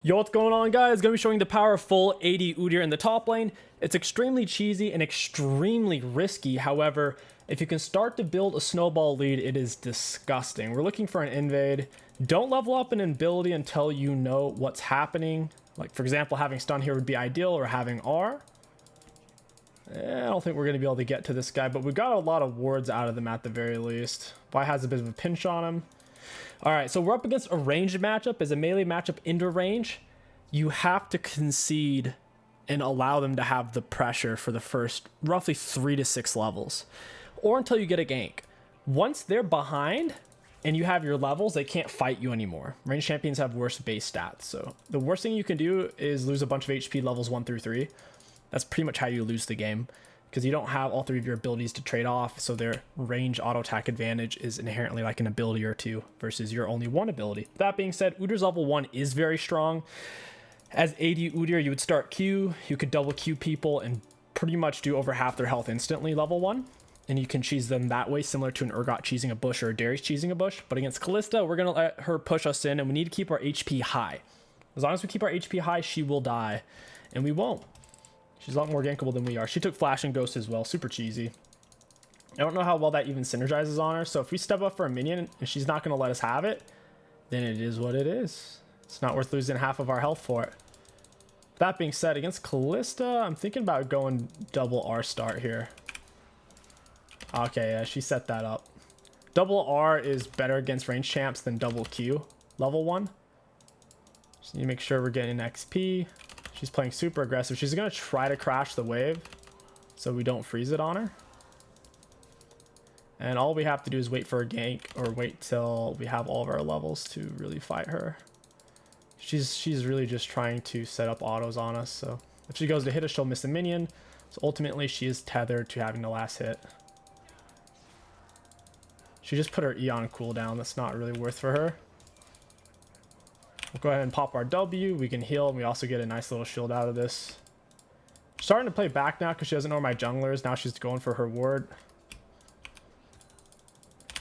Yo, what's going on, guys? Gonna be showing the power of full AD Udyr in the top lane. It's extremely cheesy and extremely risky. However, if you can start to build a snowball lead, it is disgusting. We're looking for an invade. Don't level up an ability until you know what's happening. Like, for example, having stun here would be ideal, or having R. I don't think we're going to be able to get to this guy, but we got a lot of wards out of them at the very least. Vi has a bit of a pinch on him. All right, so we're up against a ranged matchup. As a melee matchup into range, you have to concede and allow them to have the pressure for the first roughly 3 to 6 levels, or until you get a gank. Once they're behind and you have your levels, they can't fight you anymore. Ranged champions have worse base stats, so the worst thing you can do is lose a bunch of HP levels 1 through 3. That's pretty much how you lose the game, because you don't have all 3 of your abilities to trade off, so their range auto attack advantage is inherently like an ability or 2 versus your only 1 ability. That being said, Udyr's level 1 is very strong. As AD Udyr, you would start Q, you could double Q people and pretty much do over half their health instantly level 1. And you can cheese them that way, similar to an Urgot cheesing a bush or a Darius cheesing a bush. But against Kalista, we're going to let her push us in, and we need to keep our HP high. As long as we keep our HP high, she will die, and we won't. She's a lot more gankable than we are. She took Flash and Ghost as well. Super cheesy. I don't know how well that even synergizes on her. So if we step up for a minion and she's not going to let us have it, then it is what it is. It's not worth losing half of our health for it. That being said, against Kalista, I'm thinking about going double R start here. Okay, yeah, she set that up. Double R is better against range champs than double Q level 1. Just need to make sure we're getting XP. She's playing super aggressive. She's going to try to crash the wave so we don't freeze it on her. And all we have to do is wait for a gank, or wait till we have all of our levels to really fight her. She's really just trying to set up autos on us. So if she goes to hit us, she'll miss a minion. So ultimately, she is tethered to having the last hit. She just put her E on cooldown. That's not really worth for her. We'll go ahead and pop our W. We can heal, and we also get a nice little shield out of this. Starting to play back now because she doesn't know where my jungler is. Now she's going for her ward.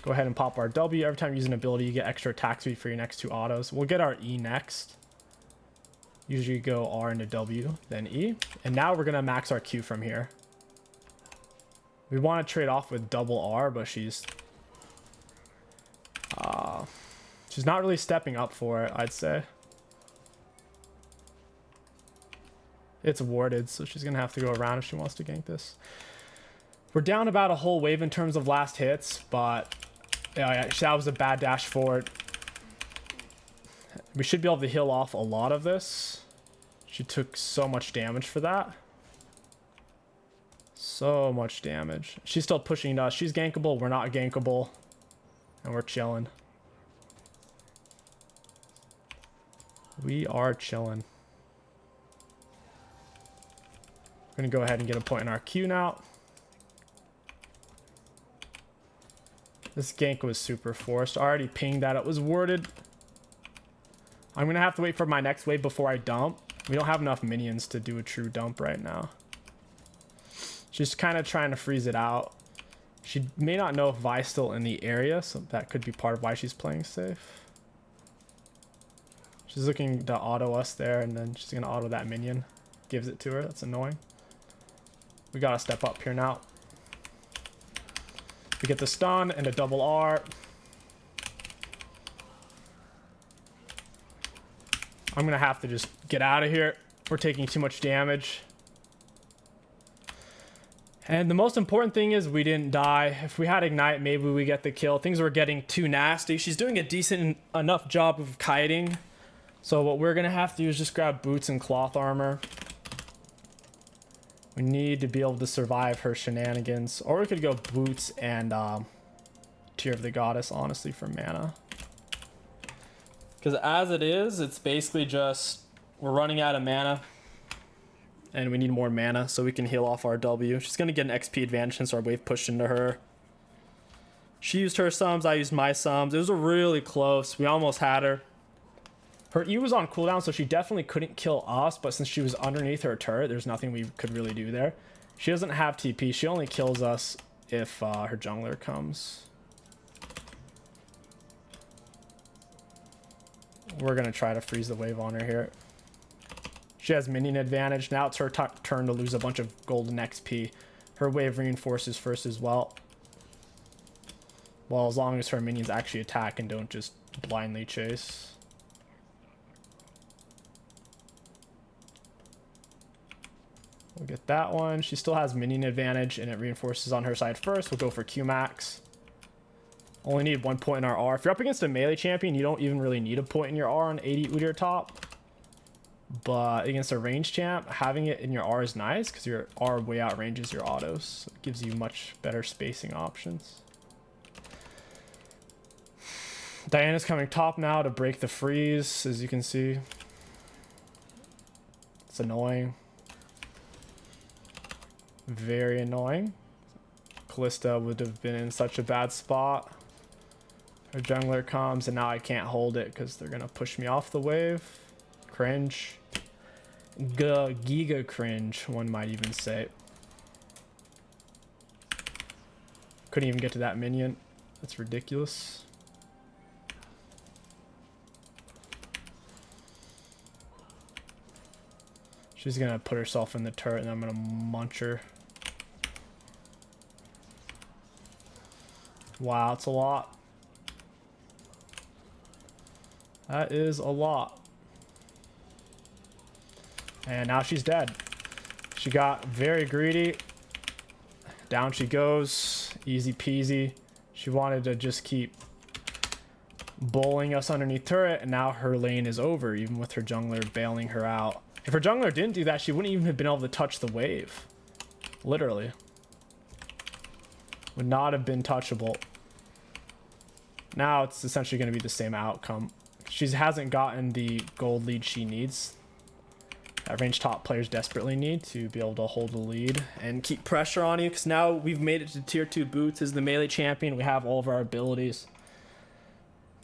Go ahead and pop our W. Every time you use an ability, you get extra attack speed for your next 2 autos. We'll get our E next. Usually go R into W, then E. And now we're going to max our Q from here. We want to trade off with double R, but she's not really stepping up for it, I'd say. It's warded, so she's going to have to go around if she wants to gank this. We're down about a whole wave in terms of last hits, but yeah, that was a bad dash forward. We should be able to heal off a lot of this. She took so much damage for that. So much damage. She's still pushing us. She's gankable. We're not gankable. And we're chilling. We are chilling. We're going to go ahead and get a point in our Q now. This gank was super forced. I already pinged that it was warded. I'm going to have to wait for my next wave before I dump. We don't have enough minions to do a true dump right now. She's kind of trying to freeze it out. She may not know if Vi's still in the area, so that could be part of why she's playing safe. She's looking to auto us there, and then she's going to auto that minion. Gives it to her. That's annoying. We got to step up here now. We get the stun and a double R. I'm going to have to just get out of here. We're taking too much damage. And the most important thing is we didn't die. If we had Ignite, maybe we get the kill. Things were getting too nasty. She's doing a decent enough job of kiting. So what we're going to have to do is just grab boots and cloth armor. We need to be able to survive her shenanigans. Or we could go boots and Tear of the Goddess, honestly, for mana. Because as it is, it's basically just we're running out of mana. And we need more mana so we can heal off our W. She's going to get an XP advantage since our wave pushed into her. She used her sums, I used my sums. It was really close. We almost had her. Her E was on cooldown, so she definitely couldn't kill us, but since she was underneath her turret, there's nothing we could really do there. She doesn't have TP. She only kills us if her jungler comes. We're going to try to freeze the wave on her here. She has minion advantage. Now it's her turn to lose a bunch of golden XP. Her wave reinforces first as well. Well, as long as her minions actually attack and don't just blindly chase. We'll get that one. She still has minion advantage and it reinforces on her side first. We'll go for Q max. Only need 1 point in our R. If you're up against a melee champion, you don't even really need a point in your R on 80 Udyr top. But against a range champ, having it in your R is nice because your R way outranges your autos. So it gives you much better spacing options. Diana's coming top now to break the freeze, as you can see. It's annoying. Very annoying. Kalista would have been in such a bad spot. Her jungler comes and now I can't hold it because they're going to push me off the wave. Cringe. Giga cringe, one might even say. Couldn't even get to that minion. That's ridiculous. She's gonna put herself in the turret and I'm gonna munch her. Wow, it's a lot. That is a lot. And now she's dead. She got very greedy. Down she goes. Easy peasy. She wanted to just keep bowling us underneath turret, and now her lane is over, even with her jungler bailing her out. If her jungler didn't do that, she wouldn't even have been able to touch the wave. Literally. Would not have been touchable. Now it's essentially going to be the same outcome. She hasn't gotten the gold lead she needs. That range top players desperately need to be able to hold the lead and keep pressure on you, because now we've made it to tier 2 boots as the melee champion. We have all of our abilities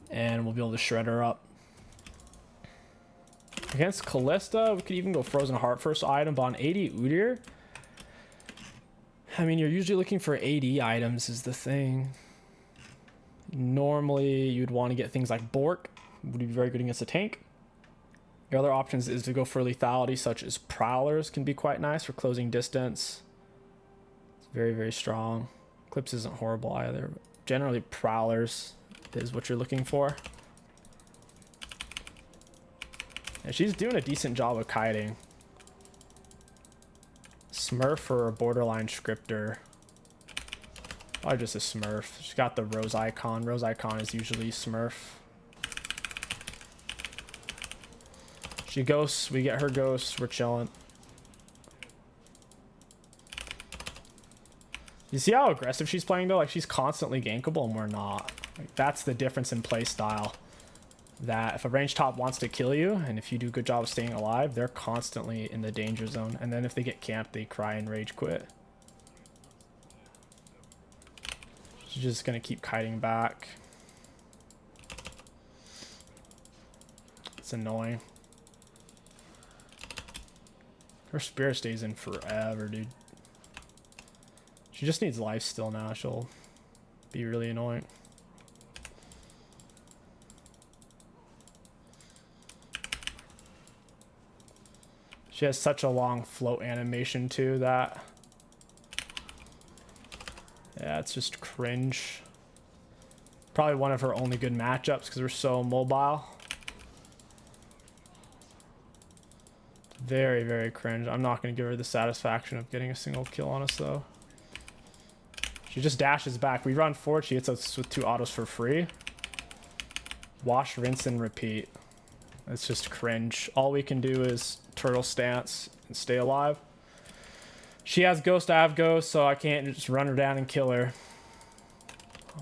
and we'll be able to shred her up. Against Kalista, we could even go Frozen Heart first item, but on 80 Udyr, I mean, you're usually looking for AD items is the thing. Normally, you'd want to get things like Bork. Would be very good against a tank. Your other options is to go for lethality, such as Prowlers can be quite nice for closing distance. It's very, very strong. Clips isn't horrible either. Generally, Prowlers is what you're looking for. And she's doing a decent job of kiting. Smurf or a borderline scripter. Probably just a Smurf. She's got the Rose icon. Rose icon is usually Smurf. She ghosts, we get her ghosts, we're chilling. You see how aggressive she's playing though? Like, she's constantly gankable and we're not. Like, that's the difference in play style. That if a range top wants to kill you, and if you do a good job of staying alive, they're constantly in the danger zone. And then if they get camped, they cry and rage quit. She's just gonna keep kiting back. It's annoying. Her spirit stays in forever, dude. She just needs life still now. She'll be really annoying. She has such a long float animation too that... yeah, it's just cringe. Probably one of her only good matchups because we're so mobile. Very, very cringe. I'm not going to give her the satisfaction of getting a single kill on us, though. She just dashes back. We run forward. She hits us with 2 autos for free. Wash, rinse, and repeat. It's just cringe. All we can do is turtle stance and stay alive. She has ghost, I have ghost, so I can't just run her down and kill her.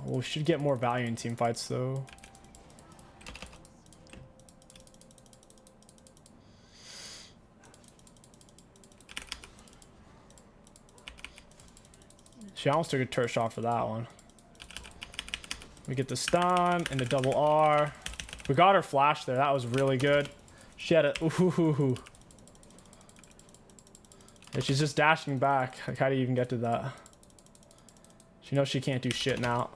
Well, we should get more value in team fights, though. She almost took a turret shot for that one. We get the stun and the double R. We got her flash there. That was really good. She had a... ooh. And she's just dashing back. Like, how do you even get to that? She knows she can't do shit now.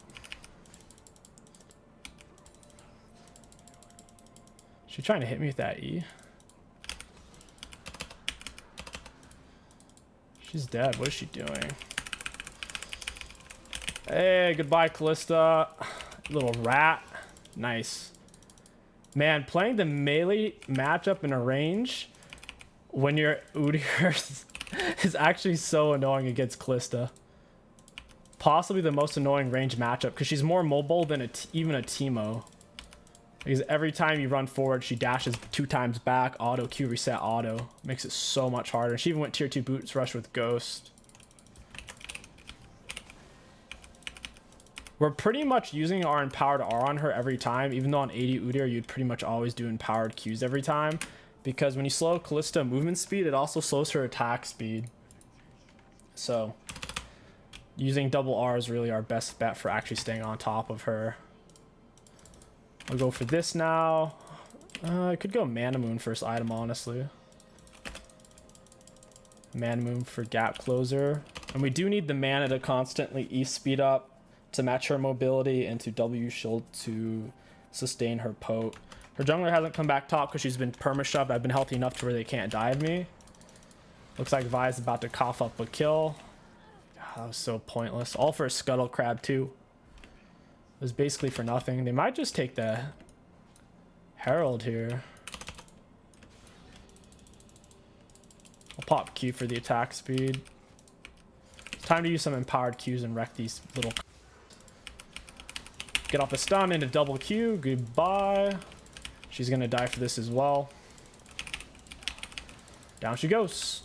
She trying to hit me with that E? She's dead. What is she doing? Hey, goodbye, Callista. Little rat. Nice. Man, playing the melee matchup in a range when you're Udyr is actually so annoying against Callista. Possibly the most annoying range matchup because she's more mobile than even a Teemo. Because every time you run forward, she dashes 2 times back, auto, Q, reset, auto. Makes it so much harder. She even went tier 2 boots rush with Ghost. We're pretty much using our empowered R on her every time, even though on 80 Udyr, you'd pretty much always do empowered Qs every time. Because when you slow Callista movement speed, it also slows her attack speed. So, using double R is really our best bet for actually staying on top of her. I'll go for this now. I could go Mana Moon first item, honestly. Mana Moon for gap closer. And we do need the mana to constantly E speed up to match her mobility and to W shield to sustain her poke. Her jungler hasn't come back top because she's been perma-shoved. I've been healthy enough to where they can't dive me. Looks like Vi's about to cough up a kill. That was so pointless. All for a Scuttle Crab too. It was basically for nothing. They might just take the Herald here. I'll pop Q for the attack speed. It's time to use some empowered Qs and wreck these little... Get off the stun into double Q. Goodbye. She's gonna die for this as well. Down she goes.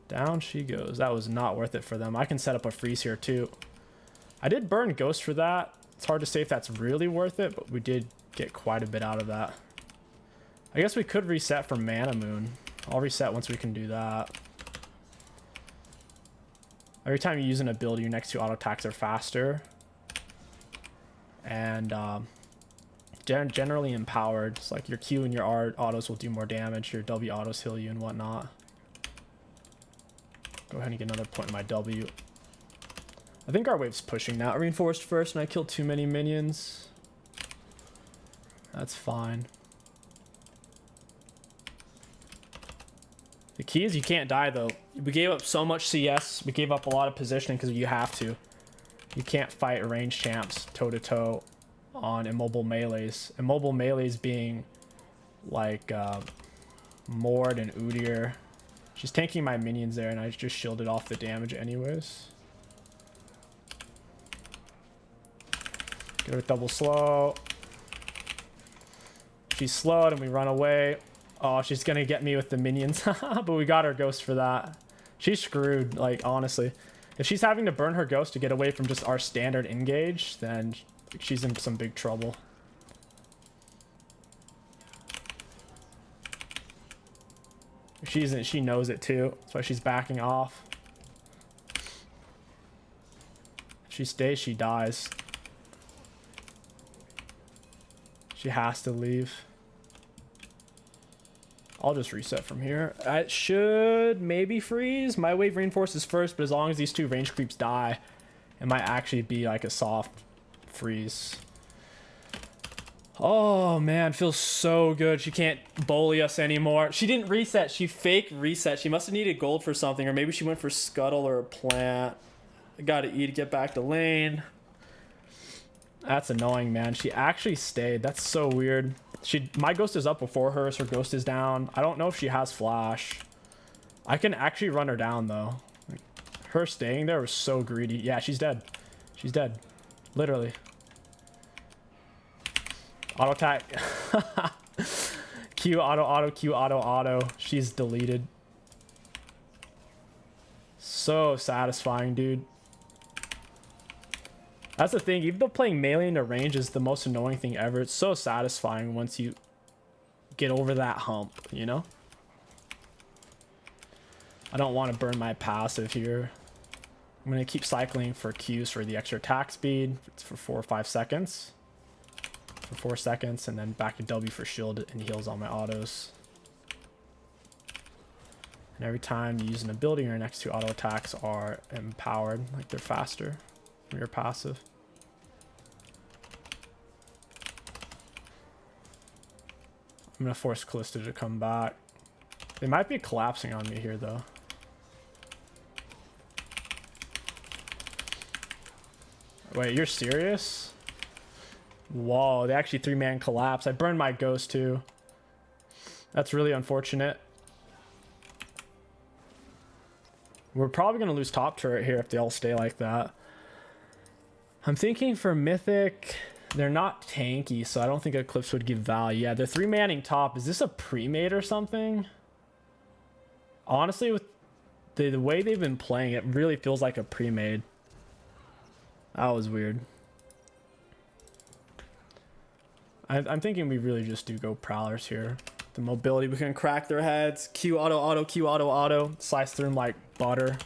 Down she goes. That was not worth it for them. I can set up a freeze here too. I did burn Ghost for that. It's hard to say if that's really worth it, but we did get quite a bit out of that. I guess we could reset for Mana Moon. I'll reset once we can do that. Every time you use an ability, your next 2 auto attacks are faster. And generally empowered. It's like your Q and your R autos will do more damage. Your W autos heal you and whatnot. Go ahead and get another point in my W. I think our wave's pushing now. Reinforced first and I killed too many minions. That's fine. The key is you can't die though. We gave up so much CS. We gave up a lot of positioning because you have to. You can't fight range champs toe-to-toe on immobile melees. Immobile melees being like Mord and Udyr. She's tanking my minions there and I just shielded off the damage anyways. Get her double slow. She's slowed and we run away. Oh, she's gonna get me with the minions. But we got her Ghost for that. She's screwed, like, honestly. If she's having to burn her Ghost to get away from just our standard engage, then she's in some big trouble. She knows it too. That's why she's backing off. If she stays, she dies. She has to leave. I'll just reset from here. I should maybe freeze. My wave reinforces first, but as long as these 2 range creeps die, it might actually be like a soft freeze. Oh man, feels so good. She can't bully us anymore. She didn't reset. She fake reset. She must have needed gold for something, or maybe she went for Scuttle or a plant. I gotta eat to get back to lane. That's annoying, man. She actually stayed. That's so weird. My Ghost is up before her, so her Ghost is down. I don't know if she has flash. I can actually run her down though. Like, her staying there was so greedy. Yeah, she's dead. She's dead. Literally. Auto attack. Q auto auto Q auto auto. She's deleted. So satisfying, dude. That's the thing, even though playing melee into range is the most annoying thing ever, it's so satisfying once you get over that hump, you know? I don't want to burn my passive here. I'm going to keep cycling for Qs for the extra attack speed. It's for 4 or 5 seconds. For 4 seconds, and then back to W for shield and heals all my autos. And every time you use an ability, your next 2 auto attacks are empowered, like they're faster. Your passive. I'm gonna force Callista to come back. They might be collapsing on me here though. Wait, you're serious? Whoa, they actually 3-man collapse. I burned my ghost too. That's really unfortunate. We're probably going to lose top turret here if they all stay like that. I'm thinking for Mythic, they're not tanky, so I don't think Eclipse would give value. Yeah, they're 3-manning top. Is this a pre-made or something? Honestly, with the way they've been playing, it really feels like a pre-made. That was weird. I'm thinking we really just do go Prowlers here. The mobility, we can crack their heads. Q auto, auto, Q auto, auto. Slice through them like butter.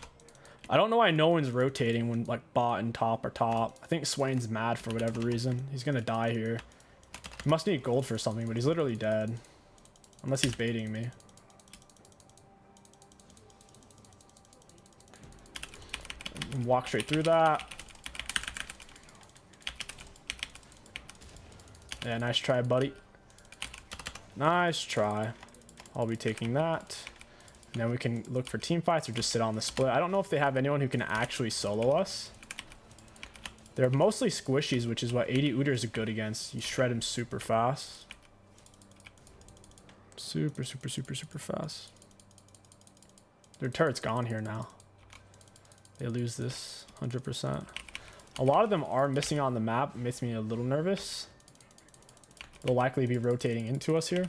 I don't know why no one's rotating when like bot and top are top. I think Swain's mad for whatever reason. He's gonna die here. He must need gold for something, but he's literally dead. Unless he's baiting me. Walk straight through that. Yeah, nice try, buddy. Nice try. I'll be taking that. And then we can look for team fights or just sit on the split. I don't know if they have anyone who can actually solo us. They're mostly squishies, which is what 80 Udyr is good against. You shred him super fast. Super, super, super, super fast. Their turret's gone here now. They lose this 100%. A lot of them are missing on the map. It makes me a little nervous. They'll likely be rotating into us here.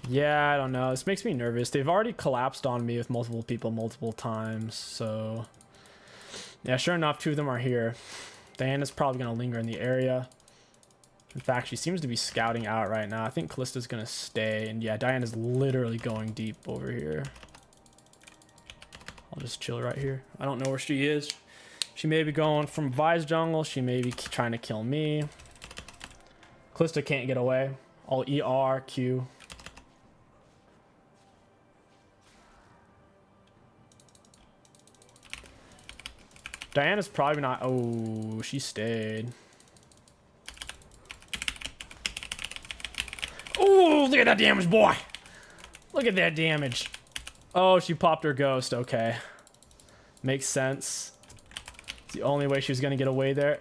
Yeah, I don't know. This makes me nervous. They've already collapsed on me with multiple people multiple times. So, yeah, sure enough, 2 of them are here. Diana's probably going to linger in the area. In fact, she seems to be scouting out right now. I think Callista's going to stay. And yeah, Diana's literally going deep over here. I'll just chill right here. I don't know where she is. She may be going from Vi's jungle. She may be trying to kill me. Callista can't get away. I'll ER, Q. Diana's probably not... Oh, she stayed. Oh, look at that damage, boy. Look at that damage. Oh, she popped her ghost. Okay. Makes sense. It's the only way she was going to get away there.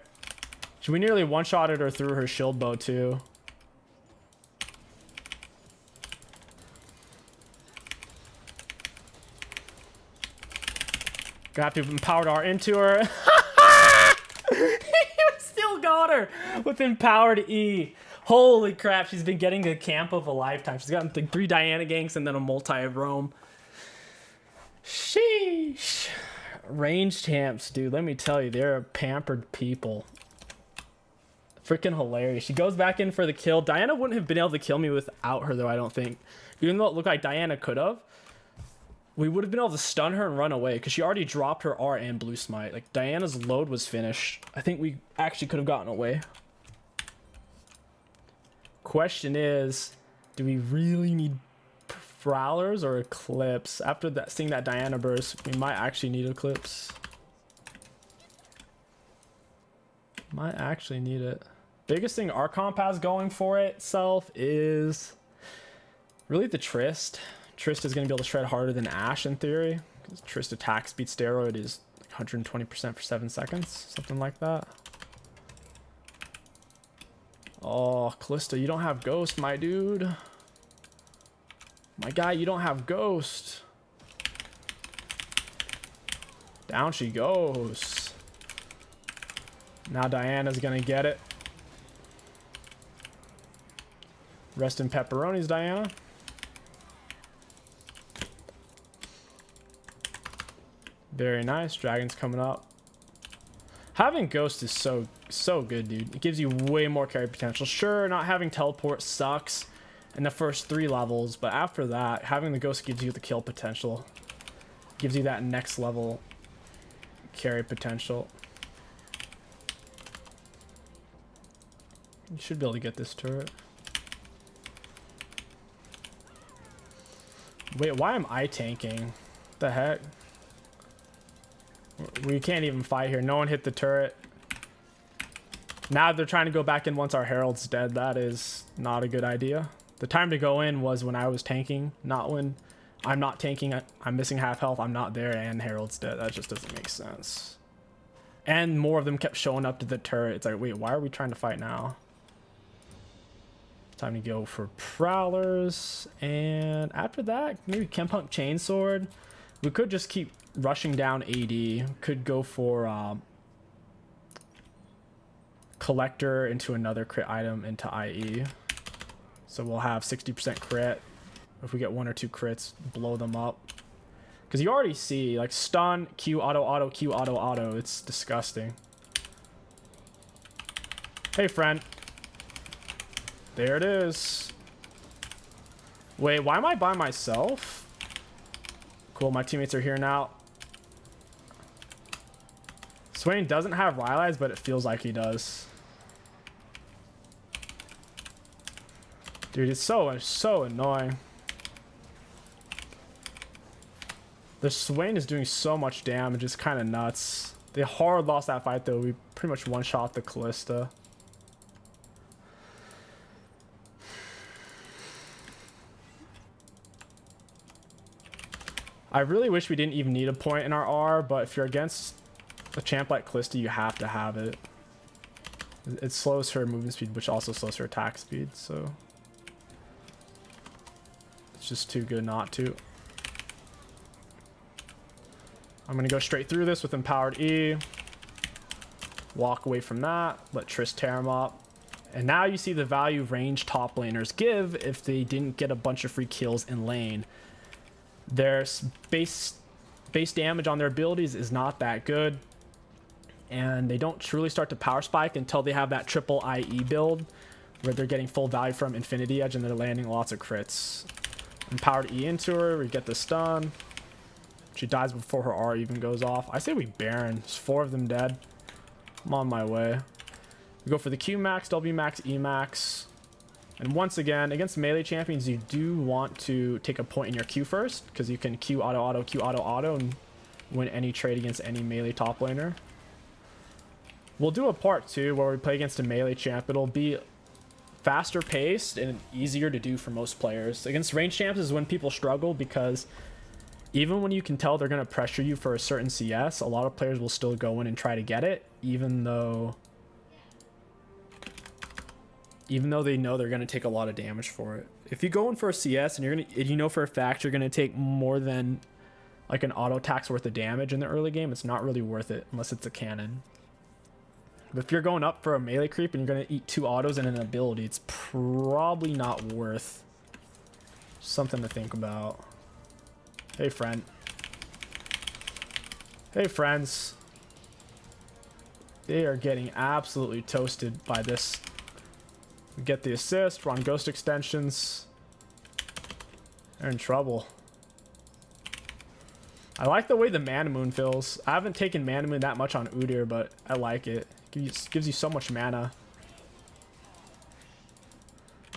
We nearly one-shotted her through her shield bow, too. Gonna have to empower our into her. He still got her with empowered E. Holy crap, she's been getting a camp of a lifetime. She's gotten 3 Diana ganks and then a multi of Rome. Sheesh. Range champs, dude, let me tell you, they're pampered people. Freaking hilarious. She goes back in for the kill. Diana wouldn't have been able to kill me without her, though, I don't think. Even though it looked like Diana could have. We would have been able to stun her and run away because she already dropped her R and blue smite. Like, Diana's load was finished. I think we actually could have gotten away. Question is, do we really need Prowlers or Eclipse? After that, seeing that Diana burst, we might actually need Eclipse. Might actually need it. Biggest thing our comp has going for itself is really the Trist. Trist is going to be able to shred harder than Ashe in theory. Because Trist attack speed steroid is like 120% for 7 seconds. Something like that. Oh, Callista, you don't have Ghost, my dude. My guy, you don't have Ghost. Down she goes. Now Diana's going to get it. Rest in pepperonis, Diana. Very nice. Dragon's coming up. Having Ghost is so good, dude. It gives you way more carry potential. Sure, not having teleport sucks in the first 3 levels, but after that, having the Ghost gives you the kill potential. Gives you that next level carry potential. You should be able to get this turret. Wait, why am I tanking? What the heck? We can't even fight here. No one hit the turret. Now they're trying to go back in once our Herald's dead. That is not a good idea. The time to go in was when I was tanking, not when I'm not tanking. I'm missing half health. I'm not there, and Harold's dead. That just doesn't make sense. And more of them kept showing up to the turret. It's like, wait, why are we trying to fight now? Time to go for Prowlers. And after that, maybe Chempunk Chainsword. We could just keep rushing down AD. Could go for Collector into another crit item into IE. So we'll have 60% crit. If we get 1 or 2 crits, blow them up. Because you already see, like, stun, Q, auto, auto, Q, auto, auto. It's disgusting. Hey, friend. There it is. Wait, why am I by myself? Cool, my teammates are here now. Swain doesn't have Rylai's, but it feels like he does. Dude, it's so annoying. The Swain is doing so much damage. It's kind of nuts. They hard lost that fight, though. We pretty much one-shot the Callista. I really wish we didn't even need a point in our R, but if you're against a champ like Callista, you have to have it. It slows her movement speed, which also slows her attack speed, so it's just too good not to. I'm gonna go straight through this with Empowered E. Walk away from that. Let Triss tear him up. And now you see the value range top laners give if they didn't get a bunch of free kills in lane. Their base damage on their abilities is not that good. And they don't truly start to power spike until they have that triple IE build where they're getting full value from Infinity Edge and they're landing lots of crits. Empowered E into her, we get the stun. She dies before her R even goes off. I say we Baron. There's 4 of them dead. I'm on my way. We go for the Q max, W max, E max. And once again, against melee champions, you do want to take a point in your Q first, because you can Q auto auto, Q auto auto, and win any trade against any melee top laner. We'll do a part 2 where we play against a melee champ. It'll be faster paced and easier to do for most players. Against range champs is when people struggle, because even when you can tell they're going to pressure you for a certain CS, a lot of players will still go in and try to get it, even though they know they're going to take a lot of damage for it. If you go in for a CS and you know for a fact you're going to take more than like an auto attack's worth of damage in the early game, it's not really worth it unless it's a cannon. But if you're going up for a melee creep and you're going to eat 2 autos and an ability, it's probably not worth. Something to think about. Hey, friend. Hey, friends. They are getting absolutely toasted by this. We get the assist. We're on ghost extensions. They're in trouble. I like the way the Mana Moon feels. I haven't taken Mana Moon that much on Udyr, but I like it. Gives you so much mana.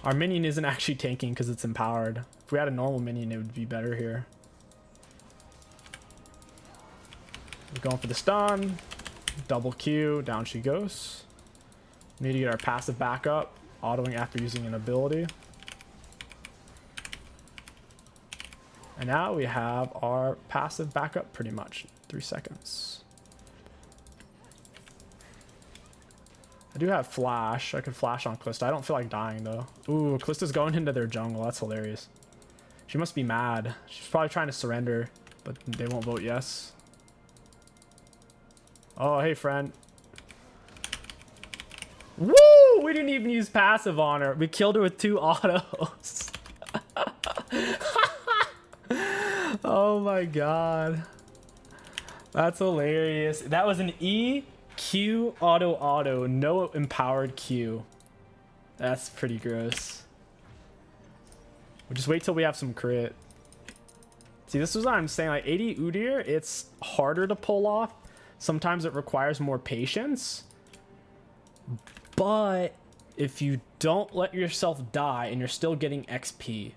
Our minion isn't actually tanking because it's empowered. If we had a normal minion, it would be better here. We're going for the stun. Double Q. Down she goes. Need to get our passive back up. Autoing after using an ability. And now we have our passive back up pretty much. 3 seconds. I do have flash. I could flash on Callista. I don't feel like dying though. Ooh, Callista's going into their jungle. That's hilarious. She must be mad. She's probably trying to surrender, but they won't vote yes. Oh, hey, friend. Woo! We didn't even use passive on her. We killed her with 2 autos. Oh my god. That's hilarious. That was an E, Q, auto, no empowered Q. That's pretty gross. We'll just wait till we have some crit. See, this is what I'm saying. Like, AD Udyr, it's harder to pull off. Sometimes it requires more patience. But if you don't let yourself die and you're still getting XP,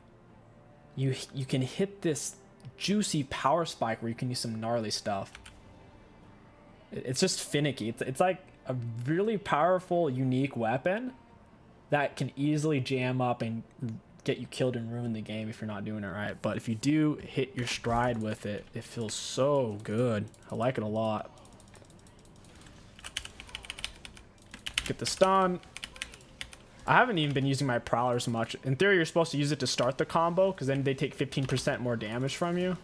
you can hit this juicy power spike where you can use some gnarly stuff. It's just finicky. It's like a really powerful, unique weapon that can easily jam up and get you killed and ruin the game if you're not doing it right. But if you do hit your stride with it, it feels so good. I like it a lot. Get the stun. I haven't even been using my prowlers much. In theory, you're supposed to use it to start the combo, because then they take 15% more damage from you.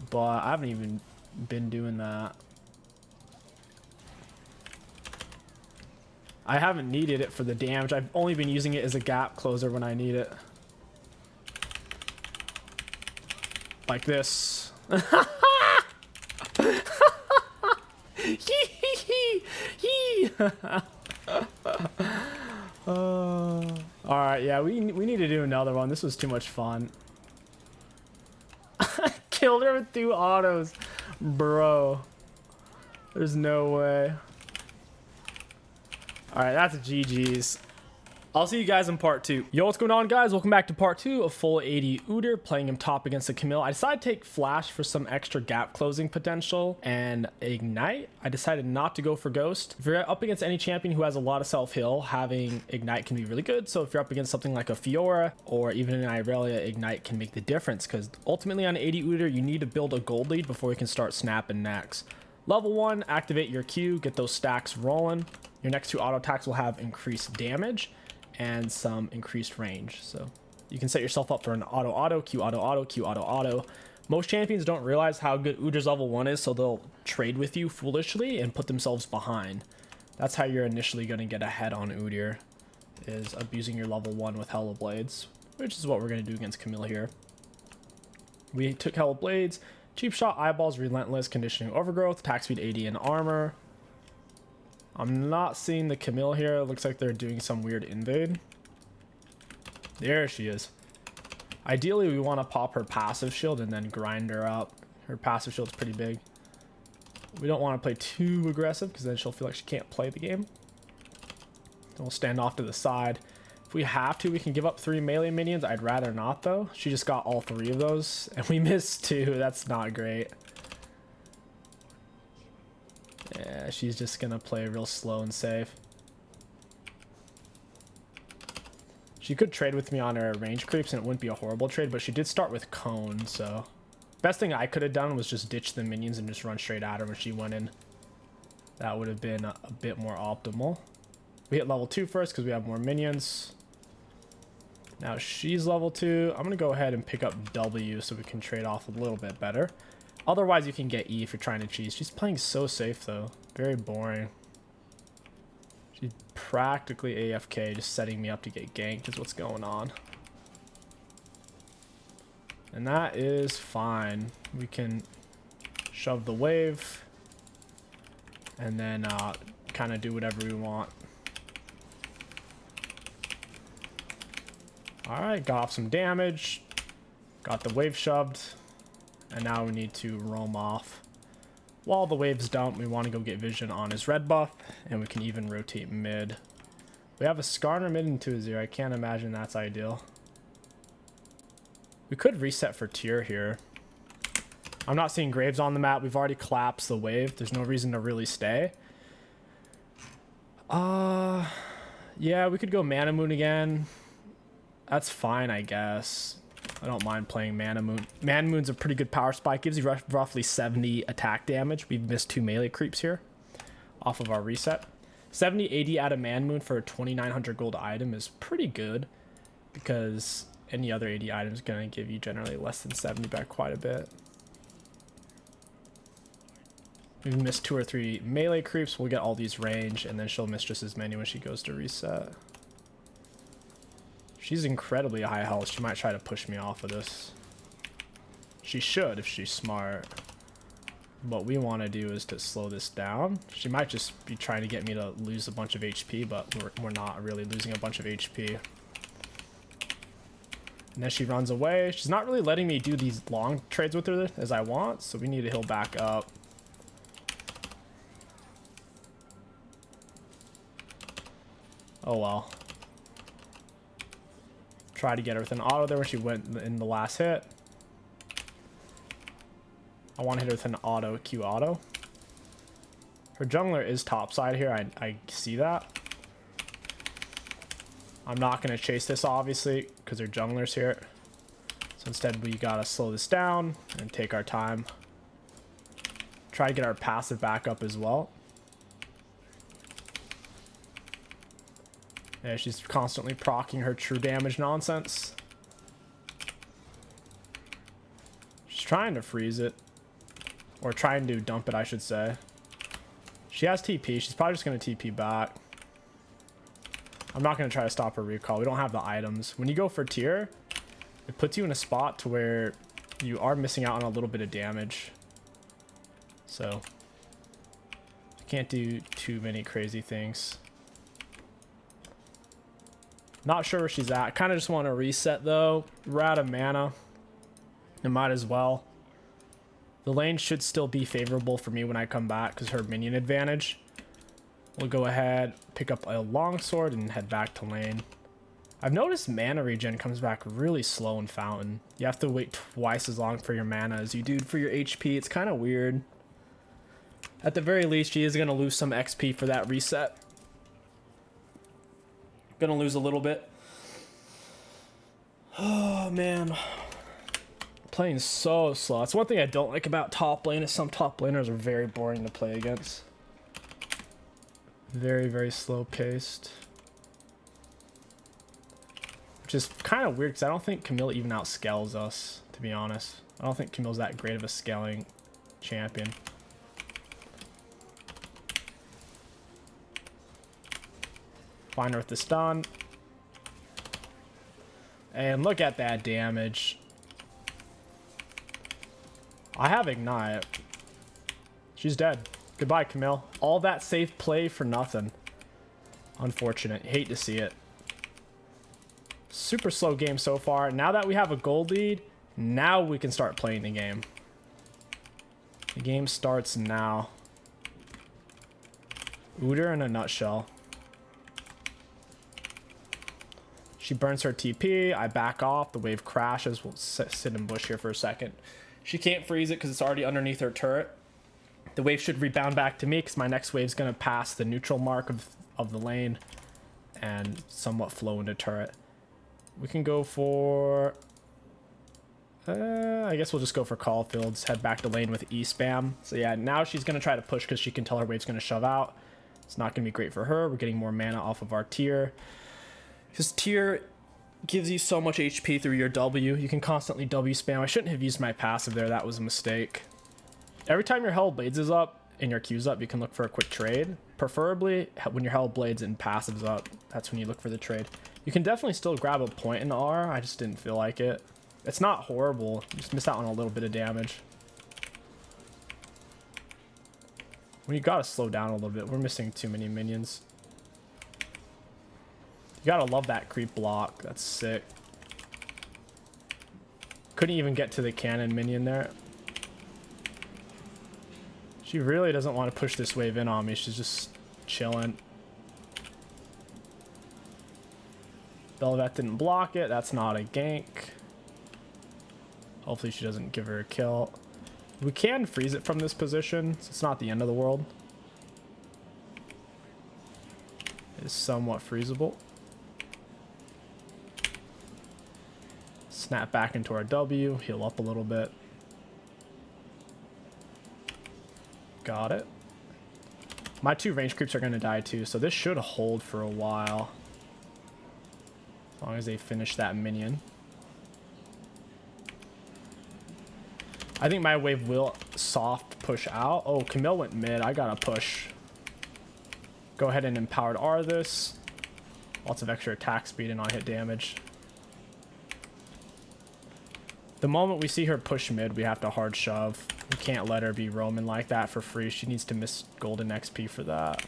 But I haven't even been doing that. I haven't needed it for the damage. I've only been using it as a gap closer when I need it. Like this. Alright, yeah, we need to do another one. This was too much fun. Killed her with 2 autos. Bro. There's no way. Alright, that's GG's. I'll see you guys in part 2. Yo, what's going on, guys? Welcome back to part 2 of full 80 Udyr, playing him top against the Camille. I decided to take Flash for some extra gap closing potential, and Ignite, I decided not to go for Ghost. If you're up against any champion who has a lot of self-heal, having Ignite can be really good. So if you're up against something like a Fiora or even an Irelia, Ignite can make the difference, because ultimately on 80 Udyr, you need to build a gold lead before you can start snapping necks. Level 1, activate your Q, get those stacks rolling. Your next 2 auto attacks will have increased damage and some increased range. So you can set yourself up for an auto, Q auto, Q auto. Most champions don't realize how good Udyr's level 1 is, so they'll trade with you foolishly and put themselves behind. That's how you're initially going to get ahead on Udyr, is abusing your level 1 with Hella Blades, which is what we're going to do against Camille here. We took Hella Blades, cheap shot, eyeballs, relentless, conditioning, overgrowth, attack speed 80, and armor. I'm not seeing the Camille here. It looks like they're doing some weird invade. There she is. Ideally, we want to pop her passive shield and then grind her up. Her passive shield's pretty big. We don't want to play too aggressive, because then she'll feel like she can't play the game. Then we'll stand off to the side. If we have to, we can give up 3 melee minions. I'd rather not, though. She just got all 3 of those, and we missed 2. That's not great. Yeah, she's just gonna play real slow and safe. She could trade with me on her range creeps and it wouldn't be a horrible trade, but she did start with cone, so best thing I could have done was just ditch the minions and just run straight at her when she went in. That would have been a bit more optimal. We hit level 2 first because we have more minions. Now she's level 2. I'm gonna go ahead and pick up W so we can trade off a little bit better. Otherwise, you can get E if you're trying to cheese. She's playing so safe, though. Very boring. She's practically AFK, just setting me up to get ganked is what's going on. And that is fine. We can shove the wave and then kind of do whatever we want. Alright, got off some damage. Got the wave shoved. And now we need to roam off. While the waves dump, we want to go get vision on his red buff, and we can even rotate mid. We have a Skarner mid into a 0. I can't imagine that's ideal. We could reset for tier here. I'm not seeing Graves on the map. We've already collapsed the wave. There's no reason to really stay. Yeah, we could go Mana Moon again. That's fine, I guess. I don't mind playing Mana Moon. Mana Moon's a pretty good power spike. Gives you roughly 70 attack damage. We've missed 2 melee creeps here off of our reset. 70 80 out of Mana Moon for a 2900 gold item is pretty good, because any other 80 item is going to give you generally less than 70 by quite a bit. We've missed 2 or 3 melee creeps. We'll get all these range, and then she'll miss just as many when she goes to reset. She's incredibly high health. She might try to push me off of this. She should if she's smart. What we want to do is to slow this down. She might just be trying to get me to lose a bunch of HP, but we're not really losing a bunch of HP. And then she runs away. She's not really letting me do these long trades with her as I want, so we need to heal back up. Oh well. Try to get her with an auto there when she went in the last hit. I want to hit her with an auto, Q auto. Her jungler is topside here. I see that. I'm not going to chase this, obviously, because they're junglers here. So instead, we got to slow this down and take our time. Try to get our passive back up as well. Yeah, she's constantly proccing her true damage nonsense. She's trying to freeze it. Or trying to dump it, I should say. She has TP. She's probably just going to TP back. I'm not going to try to stop her recall. We don't have the items. When you go for tier, it puts you in a spot to where you are missing out on a little bit of damage. So, you can't do too many crazy things. Not sure where she's at. Kind of just want to reset, though. We're out of mana. It might as well. The lane should still be favorable for me when I come back because her minion advantage. We'll go ahead, pick up a longsword, and head back to lane. I've noticed mana regen comes back really slow in Fountain. You have to wait twice as long for your mana as you do for your HP. It's kind of weird. At the very least, she is going to lose some XP for that reset. Gonna lose a little bit. Oh, man. Playing so slow. That's one thing I don't like about top lane is some top laners are very boring to play against. Very, very slow paced. Which is kind of weird because I don't think Camille even outscales us, to be honest. I don't think Camille's that great of a scaling champion. Find her with the stun. And look at that damage. I have Ignite. She's dead. Goodbye, Camille. All that safe play for nothing. Unfortunate. Hate to see it. Super slow game so far. Now that we have a gold lead, now we can start playing the game. The game starts now. Udyr in a nutshell. She burns her TP. I back off. The wave crashes. We'll sit in bush here for a second. She can't freeze it because it's already underneath her turret. The wave should rebound back to me because my next wave is going to pass the neutral mark of the lane and somewhat flow into turret. We can go for... I guess we'll just go for Caulfield's. Head back to lane with E-spam. So yeah, now she's going to try to push because she can tell her wave's going to shove out. It's not going to be great for her. We're getting more mana off of our tier. Because tier gives you so much HP through your W. You can constantly W spam. I shouldn't have used my passive there. That was a mistake. Every time your Held Blades is up and your Q's up, you can look for a quick trade. Preferably when your Held Blades and passive's up. That's when you look for the trade. You can definitely still grab a point in R. I just didn't feel like it. It's not horrible. You just missed out on a little bit of damage. Well, you gotta slow down a little bit. We're missing too many minions. You gotta love that creep block. That's sick. Couldn't even get to the cannon minion there. She really doesn't want to push this wave in on me. She's just chilling. Bel'Veth didn't block it. That's not a gank. Hopefully she doesn't give her a kill. We can freeze it from this position, so it's not the end of the world. It is somewhat freezable. Snap back into our W, heal up a little bit. Got it. My two range creeps are going to die too, so this should hold for a while. As long as they finish that minion. I think my wave will soft push out. Oh, Camille went mid. I gotta push. Go ahead and empowered R this. Lots of extra attack speed and on-hit damage. The moment we see her push mid, we have to hard shove. We can't let her be roaming like that for free. She needs to miss golden XP for that.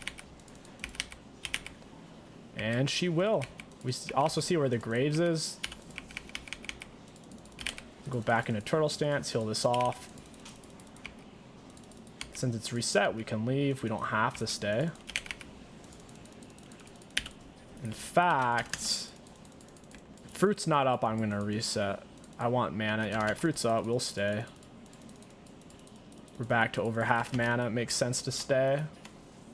And she will. We also see where the Graves is. Go back into turtle stance, heal this off. Since it's reset, we can leave. We don't have to stay. In fact, fruit's not up, I'm gonna reset. I want mana. Alright, fruit's up, we'll stay. We're back to over half mana. It makes sense to stay.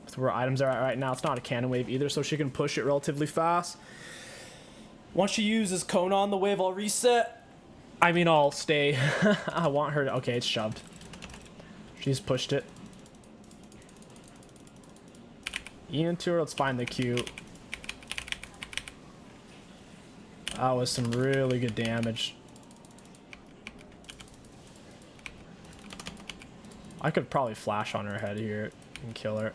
With where items are at right now, it's not a cannon wave either, so she can push it relatively fast. Once she uses Kona on the wave, I'll reset. I mean, I'll stay. I want her to... Okay, it's shoved. She's pushed it. Ian to her. Let's find the Q. That was some really good damage. I could probably flash on her head here and kill her.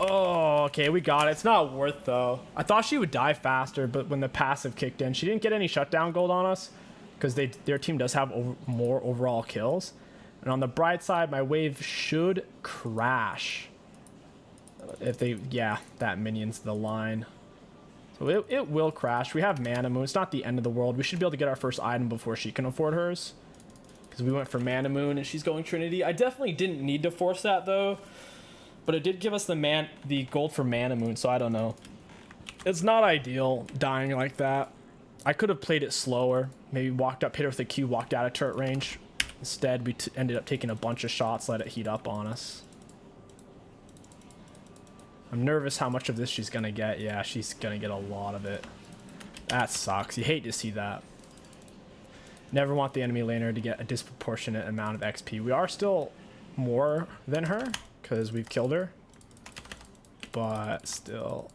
Oh, okay, we got it. It's not worth, though. I thought she would die faster, but when the passive kicked in, she didn't get any shutdown gold on us because their team does have more overall kills. And on the bright side, my wave should crash. If they... Yeah, that minion's the line. So it will crash. We have Mana Moon. It's not the end of the world. We should be able to get our first item before she can afford hers. Because we went for Mana Moon and she's going Trinity. I definitely didn't need to force that, though. But it did give us the gold for Mana Moon, so I don't know. It's not ideal dying like that. I could have played it slower. Maybe walked up, hit her with a Q, walked out of turret range. Instead, we ended up taking a bunch of shots, let it heat up on us. I'm nervous how much of this she's going to get. Yeah, she's going to get a lot of it. That sucks. You hate to see that. Never want the enemy laner to get a disproportionate amount of XP. We are still more than her because we've killed her. But still.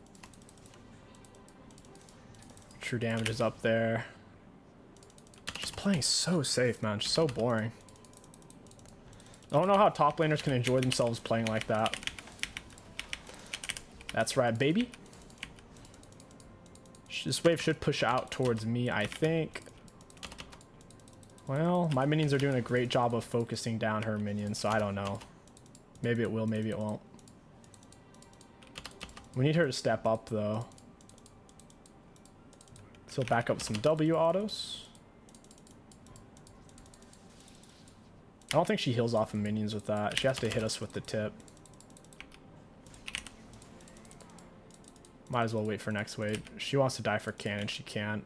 True damage is up there. She's playing so safe, man. She's so boring. I don't know how top laners can enjoy themselves playing like that. That's right, baby. This wave should push out towards me, I think. Well, my minions are doing a great job of focusing down her minions, so I don't know. Maybe it will, maybe it won't. We need her to step up, though. So back up with some W autos. I don't think she heals off of minions with that. She has to hit us with the tip. Might as well wait for next wave. She wants to die for cannon. She can.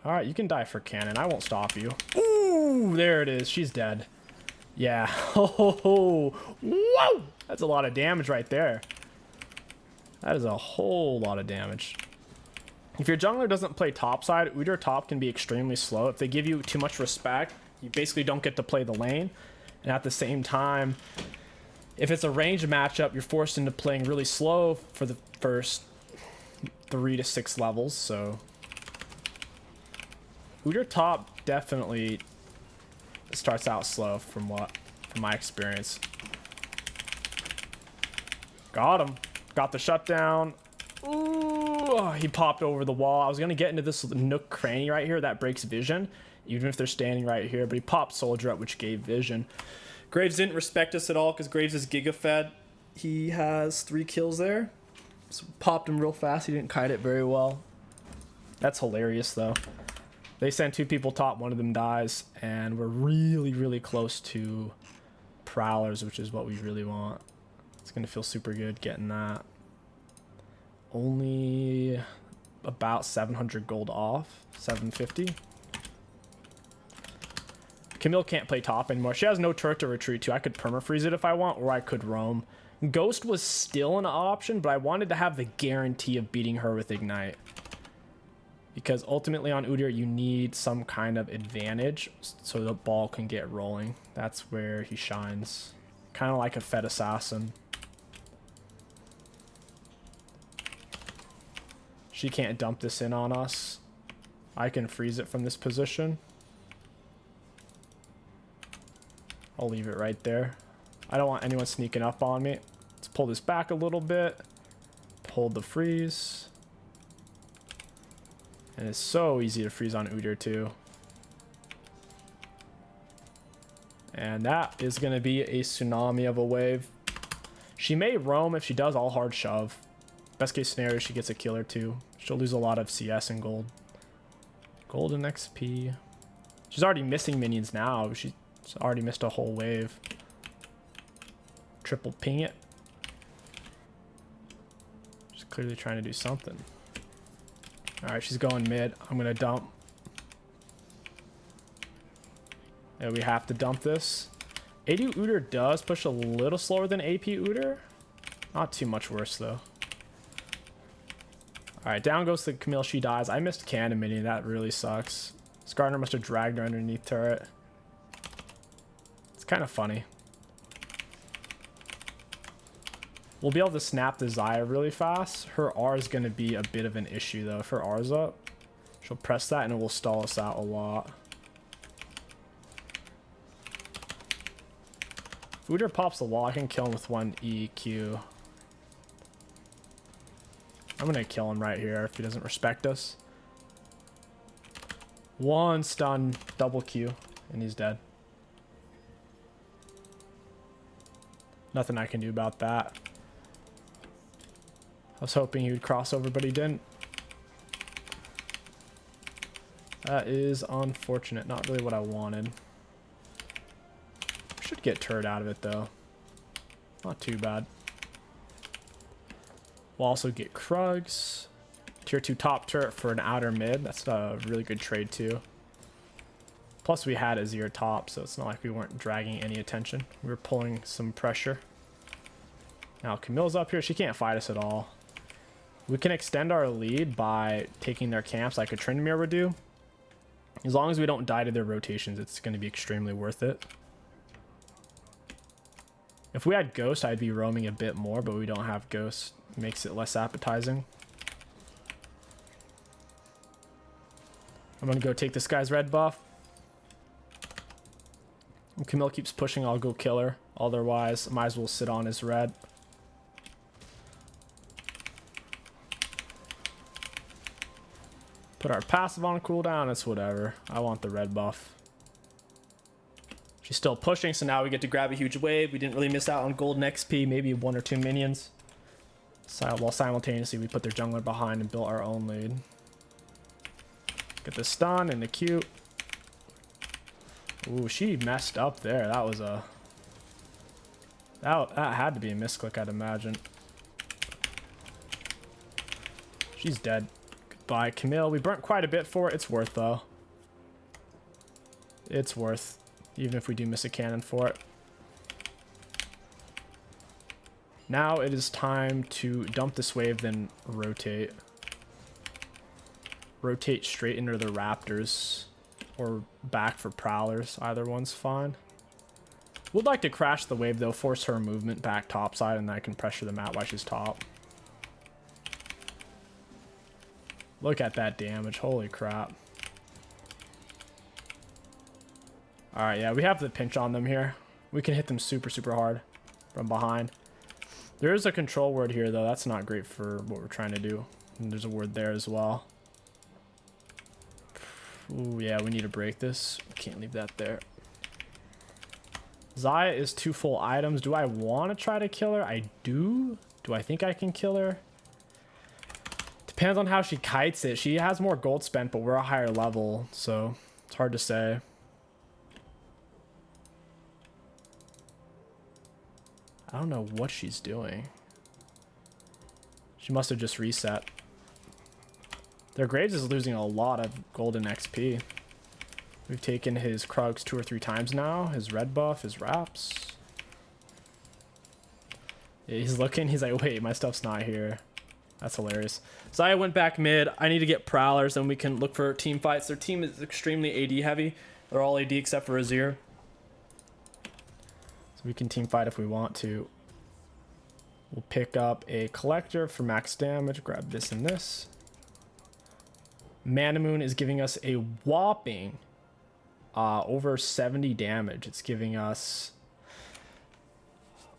Alright, you can die for cannon. I won't stop you. Ooh, there it is. She's dead. Yeah. Oh, whoa! That's a lot of damage right there. That is a whole lot of damage. If your jungler doesn't play topside, Udyr top can be extremely slow. If they give you too much respect, you basically don't get to play the lane. And at the same time, if it's a ranged matchup, you're forced into playing really slow for the first 3 to 6 levels, so... Udyr top definitely starts out slow from my experience. Got him. Got the shutdown. Ooh, he popped over the wall. I was going to get into this nook cranny right here that breaks vision, even if they're standing right here, but he popped soldier up, which gave vision. Graves didn't respect us at all because Graves is Giga Fed. He has 3 kills there. So popped him real fast. He didn't kite it very well. That's hilarious, though. They send 2 people top, one of them dies, and we're really, really close to Prowlers, which is what we really want. It's going to feel super good getting that. Only about 700 gold off, 750. Camille can't play top anymore. She has no turret to retreat to. I could permafreeze it if I want, or I could roam. Ghost was still an option, but I wanted to have the guarantee of beating her with Ignite. Because ultimately on Udyr, you need some kind of advantage so the ball can get rolling. That's where he shines. Kind of like a Fed Assassin. She can't dump this in on us. I can freeze it from this position. I'll leave it right there. I don't want anyone sneaking up on me. Let's pull this back a little bit. Hold the freeze. And it's so easy to freeze on Udyr too. And that is going to be a tsunami of a wave. She may roam. If she does, I'll hard shove. Best case scenario, she gets a kill or 2. She'll lose a lot of CS and gold. Gold and XP. She's already missing minions now. She's already missed a whole wave. Triple ping it. She's clearly trying to do something. Alright, she's going mid. I'm going to dump. Yeah, we have to dump this. AD Udyr does push a little slower than AP Udyr. Not too much worse, though. Alright, down goes the Camille. She dies. I missed Cannon Mini. That really sucks. Skarner must have dragged her underneath turret. It's kind of funny. We'll be able to snap the Xayah really fast. Her R is going to be a bit of an issue, though. If her R's up, she'll press that and it will stall us out a lot. If Udyr pops the wall, I can kill him with one EQ. I'm going to kill him right here if he doesn't respect us. One stun, double Q, and he's dead. Nothing I can do about that. I was hoping he would cross over, but he didn't. That is unfortunate. Not really what I wanted. Should get turret out of it, though. Not too bad. We'll also get Krugs. Tier 2 top turret for an outer mid. That's a really good trade, too. Plus, we had Udyr top, so it's not like we weren't dragging any attention. We were pulling some pressure. Now, Camille's up here. She can't fight us at all. We can extend our lead by taking their camps like a Tryndamere would do. As long as we don't die to their rotations, it's going to be extremely worth it. If we had Ghost, I'd be roaming a bit more, but we don't have Ghost. It makes it less appetizing. I'm going to go take this guy's red buff. When Camille keeps pushing, I'll go kill her. Otherwise, I might as well sit on his red. Put our passive on cooldown. It's whatever. I want the red buff. She's still pushing, so now we get to grab a huge wave. We didn't really miss out on golden XP, maybe 1 or 2 minions. While simultaneously we put their jungler behind and built our own lead. Get the stun and the Q. Ooh, she messed up there. That was a... That had to be a misclick, I'd imagine. She's dead. Goodbye, Camille. We burnt quite a bit for it. It's worth, though. It's worth. Even if we do miss a cannon for it. Now it is time to dump this wave, then rotate. Rotate straight into the Raptors. Or back for Prowlers. Either one's fine. Would like to crash the wave, though. Force her movement back topside, and then I can pressure the map while she's top. Look at that damage. Holy crap. Alright, yeah, we have the pinch on them here. We can hit them super, super hard from behind. There is a control word here, though. That's not great for what we're trying to do. And there's a word there as well. Ooh, yeah, we need to break this. Can't leave that there. Xayah is 2 full items. Do I want to try to kill her? I do. Do I think I can kill her? Depends on how she kites it. She has more gold spent, but we're a higher level, so it's hard to say. I don't know what she's doing. She must have just reset. Their Graves is losing a lot of golden XP. We've taken his Krugs 2 or 3 times now. His red buff, his wraps. Yeah, he's looking. He's like, wait, my stuff's not here. That's hilarious. Xayah went back mid. I need to get Prowlers, then we can look for team fights. Their team is extremely AD heavy. They're all AD except for Udyr. So we can team fight if we want to. We'll pick up a collector for max damage. Grab this and this. Manamoon is giving us a whopping over 70 damage. It's giving us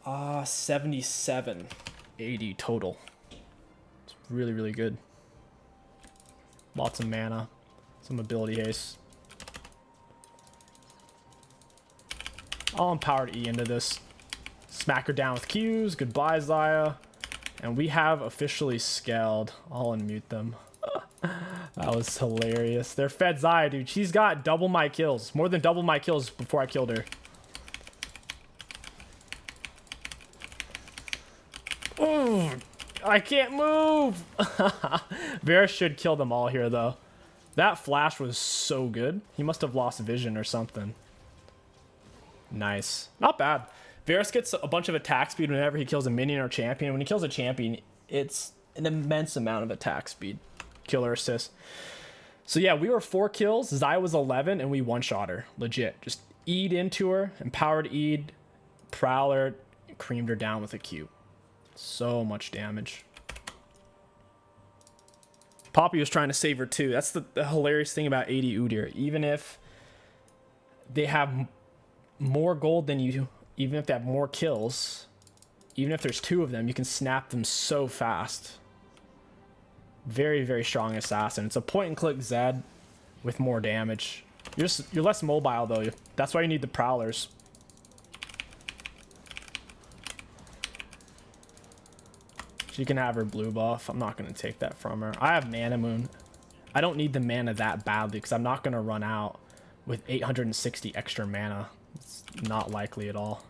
77 AD total. It's really, really good. Lots of mana. Some ability haste. I'll empowered E into this. Smack her down with Qs. Goodbye, Xayah. And we have officially scaled. I'll unmute them. That was hilarious. They're fed Xayah, dude. She's got double my kills. More than double my kills before I killed her. Ooh, I can't move. Varus should kill them all here, though. That flash was so good. He must have lost vision or something. Nice. Not bad. Varus gets a bunch of attack speed whenever he kills a minion or champion. When he kills a champion, it's an immense amount of attack speed. Killer assist. So yeah, we were 4 kills. Zaya was 11, and we one-shot her. Legit. Just E'd into her, empowered E'd, Prowler, creamed her down with a Q. So much damage. Poppy was trying to save her too. That's the hilarious thing about 80 Udyr. Even if they have more gold than you, even if they have more kills, even if there's 2 of them, you can snap them so fast. Very, very strong assassin. It's a point and click Zed with more damage. You're less mobile though. That's why you need the Prowlers. She can have her blue buff. I'm not going to take that from her. I have Mana Moon. I don't need the mana that badly because I'm not going to run out with 860 extra mana. It's not likely at all.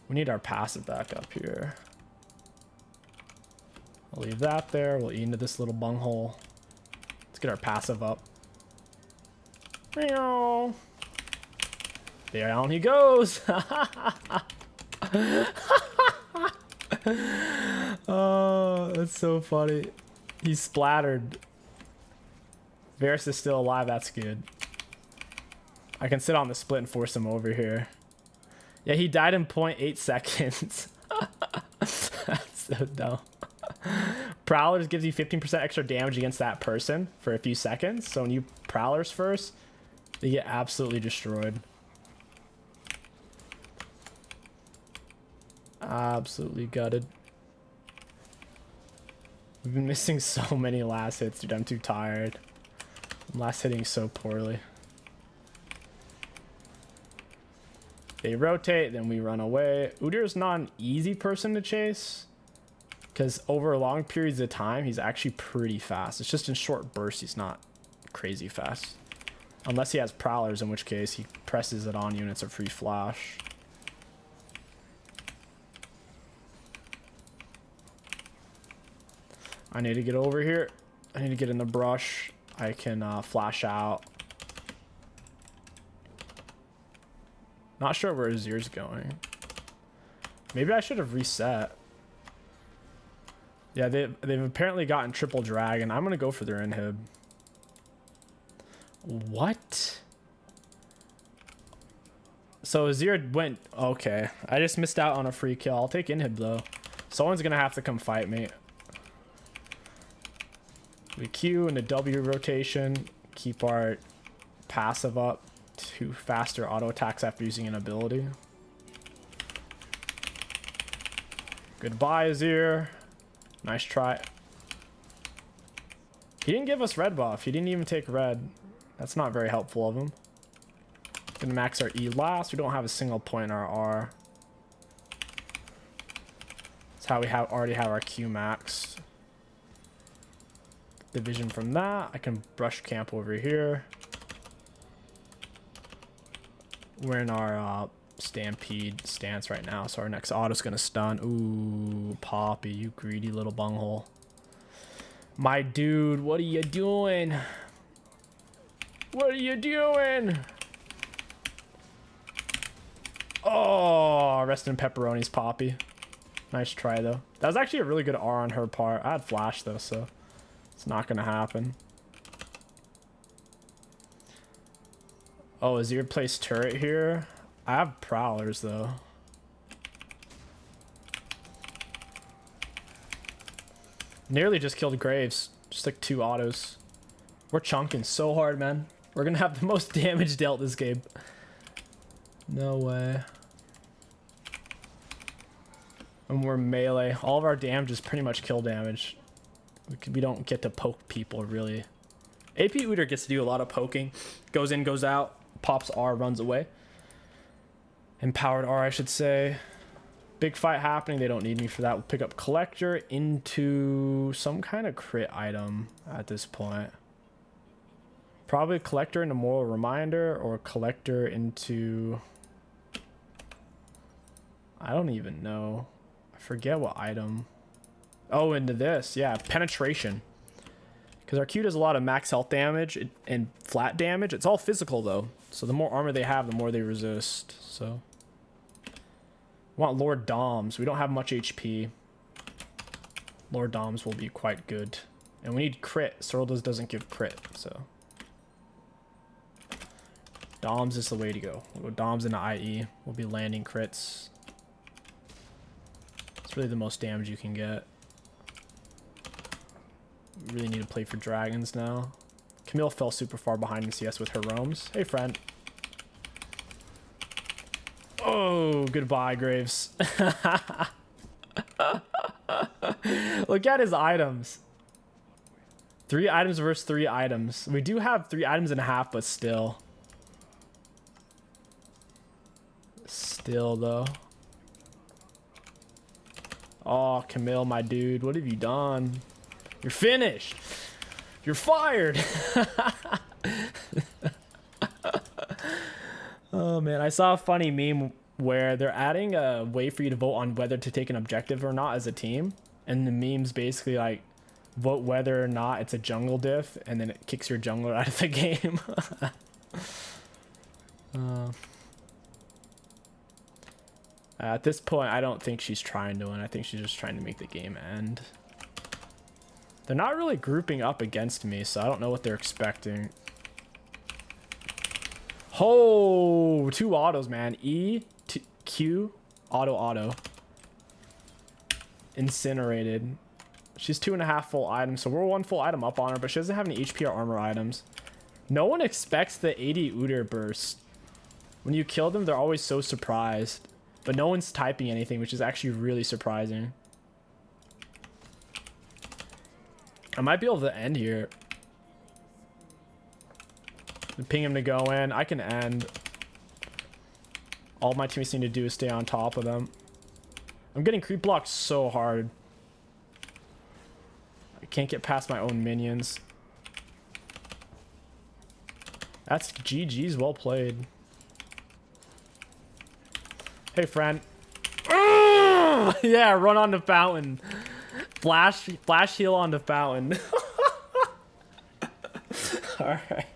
We need our passive back up here. I'll leave that there. We'll eat into this little bunghole. Let's get our passive up. Meow. Down he goes. Oh, that's so funny. He's splattered. Varus is still alive. That's good. I can sit on the split and force him over here. Yeah, he died in 0.8 seconds. That's so dumb. Prowlers gives you 15% extra damage against that person for a few seconds. So when you Prowlers first, they get absolutely destroyed. Absolutely gutted. We've been missing so many last hits, dude. I'm too tired. I'm last hitting so poorly. They rotate, then we run away. Udyr is not an easy person to chase because over long periods of time, he's actually pretty fast. It's just in short bursts, he's not crazy fast. Unless he has Prowlers, in which case he presses it on you and it's a free flash. I need to get over here. I need to get in the brush. I can flash out. Not sure where Udyr's going. Maybe I should have reset. Yeah, they've apparently gotten triple dragon. I'm gonna go for their inhib. What? So Udyr went. Okay, I just missed out on a free kill. I'll take inhib though. Someone's gonna have to come fight me. We Q in the W rotation, keep our passive up to faster auto attacks after using an ability. Goodbye, Udyr. Nice try. He didn't give us red buff. He didn't even take red. That's not very helpful of him. Gonna max our E last. We don't have a single point in our R. That's how we already have our Q maxed. Division from that. I can brush camp over here. We're in our stampede stance right now, so our next auto's gonna stun. Ooh, Poppy, you greedy little bunghole. My dude, what are you doing? What are you doing? Oh, rest in pepperonis, Poppy. Nice try though. That was actually a really good R on her part. I had flash though, so it's not gonna happen. Oh, Udyr placed turret here. I have Prowlers though. Nearly just killed Graves. Just like 2 autos. We're chunking so hard, man. We're gonna have the most damage dealt this game. No way. And we're melee. All of our damage is pretty much kill damage. We don't get to poke people really. AP Udyr gets to do a lot of poking. Goes in, goes out. Pops R, runs away. Empowered R, I should say. Big fight happening. They don't need me for that. We'll pick up Collector into some kind of crit item at this point. Probably Collector into Moral Reminder or Collector into... I don't even know. I forget what item. Oh, into this. Yeah, Penetration. Because our Q does a lot of max health damage and flat damage. It's all physical though. So the more armor they have, the more they resist. So we want Lord Doms. We don't have much HP. Lord Doms will be quite good. And we need crit. Sorolda's doesn't give crit, so Doms is the way to go. We'll go Doms into IE. We'll be landing crits. It's really the most damage you can get. We really need to play for dragons now. Camille fell super far behind in CS with her roams. Hey, friend. Oh, goodbye, Graves. Look at his items. 3 items versus 3 items. We do have 3 items and a half, but still. Still, though. Oh, Camille, my dude. What have you done? You're finished. You're fired. Oh, man. I saw a funny meme where they're adding a way for you to vote on whether to take an objective or not as a team. And the meme's basically like, vote whether or not it's a jungle diff, and then it kicks your jungler out of the game. At this point, I don't think she's trying to win. I think she's just trying to make the game end. They're not really grouping up against me, so I don't know what they're expecting. Oh, 2 autos, man. E, Q, auto. Incinerated. She's 2.5 full items, so we're 1 full item up on her, but she doesn't have any HP or armor items. No one expects the 80 Udyr burst. When you kill them, they're always so surprised. But no one's typing anything, which is actually really surprising. I might be able to end here. Ping him to go in. I can end. All my teammates need to do is stay on top of them. I'm getting creep blocked so hard. I can't get past my own minions. That's GG's, well played. Hey, friend. Yeah, run on the fountain. Flash heal on the fountain. Alright.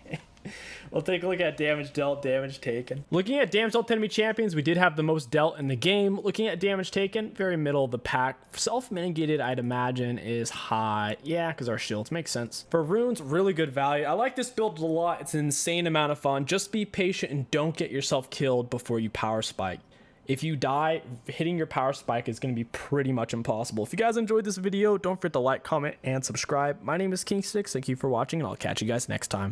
We'll take a look at damage dealt, damage taken. Looking at damage dealt to enemy champions, we did have the most dealt in the game. Looking at damage taken, very middle of the pack. Self-mitigated, I'd imagine, is high. Yeah, because our shields make sense. For runes, really good value. I like this build a lot. It's an insane amount of fun. Just be patient and don't get yourself killed before you power spike. If you die, hitting your power spike is going to be pretty much impossible. If you guys enjoyed this video, don't forget to like, comment, and subscribe. My name is King6. Thank you for watching, and I'll catch you guys next time.